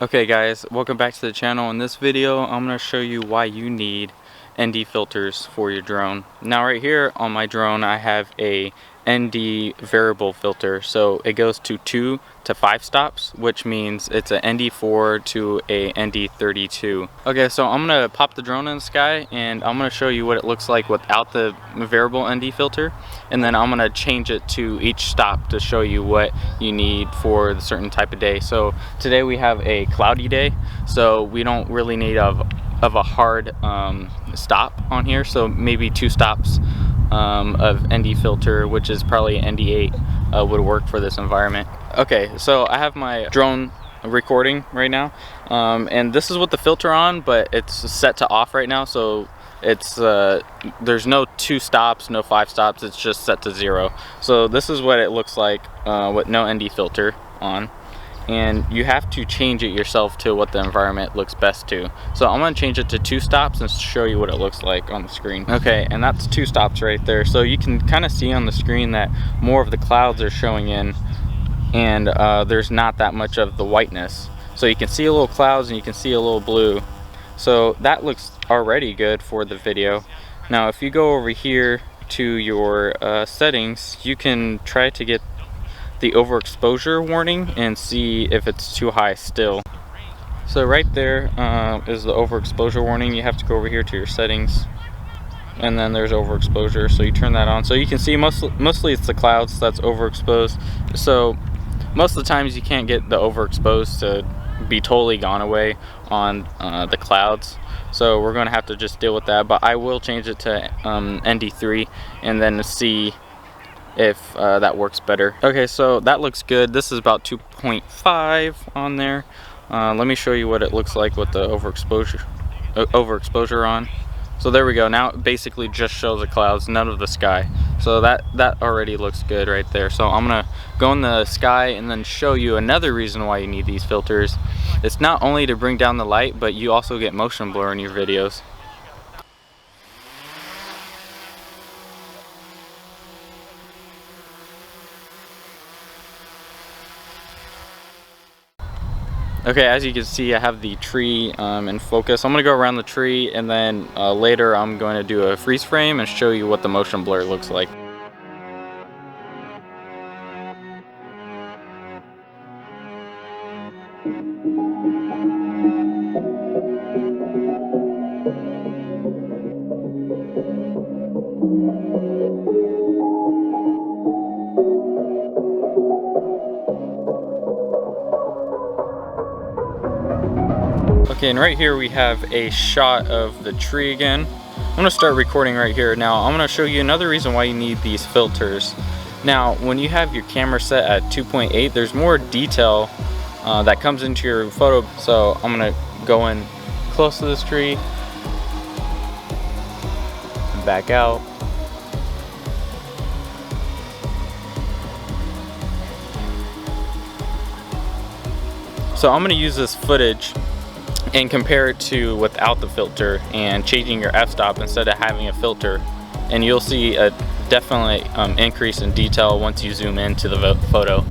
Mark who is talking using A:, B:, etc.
A: Okay guys, welcome back to the channel. In this video I'm going to show you why you need ND filters for your drone. Now right here on my drone I have a ND variable filter, so it goes to 2 to 5 stops, which means it's a ND4 to a ND32. Okay, so I'm going to pop the drone in the sky and I'm going to show you what it looks like without the variable ND filter, and then I'm going to change it to each stop to show you what you need for the certain type of day. So today we have a cloudy day, so we don't really need of a hard stop on here, so maybe 2 stops of ND filter, which is probably ND8, would work for this environment. Okay, so I have my drone recording right now, and this is with the filter on, but it's set to off right now, so it's there's no 2 stops, no 5 stops, it's just set to 0. So this is what it looks like with no ND filter on, and you have to change it yourself to what the environment looks best to. So I'm going to change it to 2 stops and show you what it looks like on the screen. Okay, and that's 2 stops right there. So you can kind of see on the screen that more of the clouds are showing in, and there's not that much of the whiteness. So you can see a little clouds and you can see a little blue. So that looks already good for the video. Now if you go over here to your settings, you can try to get the overexposure warning and see if it's too high still. So right there is the overexposure warning. You have to go over here to your settings, and then there's overexposure, so you turn that on. So you can see mostly it's the clouds that's overexposed. So most of the times you can't get the overexposed to be totally gone away on the clouds, so we're going to have to just deal with that. But I will change it to ND3 and then see if that works better. Okay, so that looks good. This is about 2.5 on there. Let me show you what it looks like with the overexposure on. So there we go. Now it basically just shows the clouds, none of the sky. So that already looks good right there. So I'm gonna go in the sky and then show you another reason why you need these filters. It's not only to bring down the light, but you also get motion blur in your videos. Okay, as you can see, I have the tree in focus. I'm going to go around the tree, and then later I'm going to do a freeze frame and show you what the motion blur looks like. Okay, and right here we have a shot of the tree again. I'm going to start recording right here. Now I'm going to show you another reason why you need these filters. Now when you have your camera set at 2.8, there's more detail that comes into your photo. So I'm going to go in close to this tree and back out. So I'm going to use this footage and compare it to without the filter and changing your f-stop instead of having a filter, and you'll see a definite increase in detail once you zoom into the photo.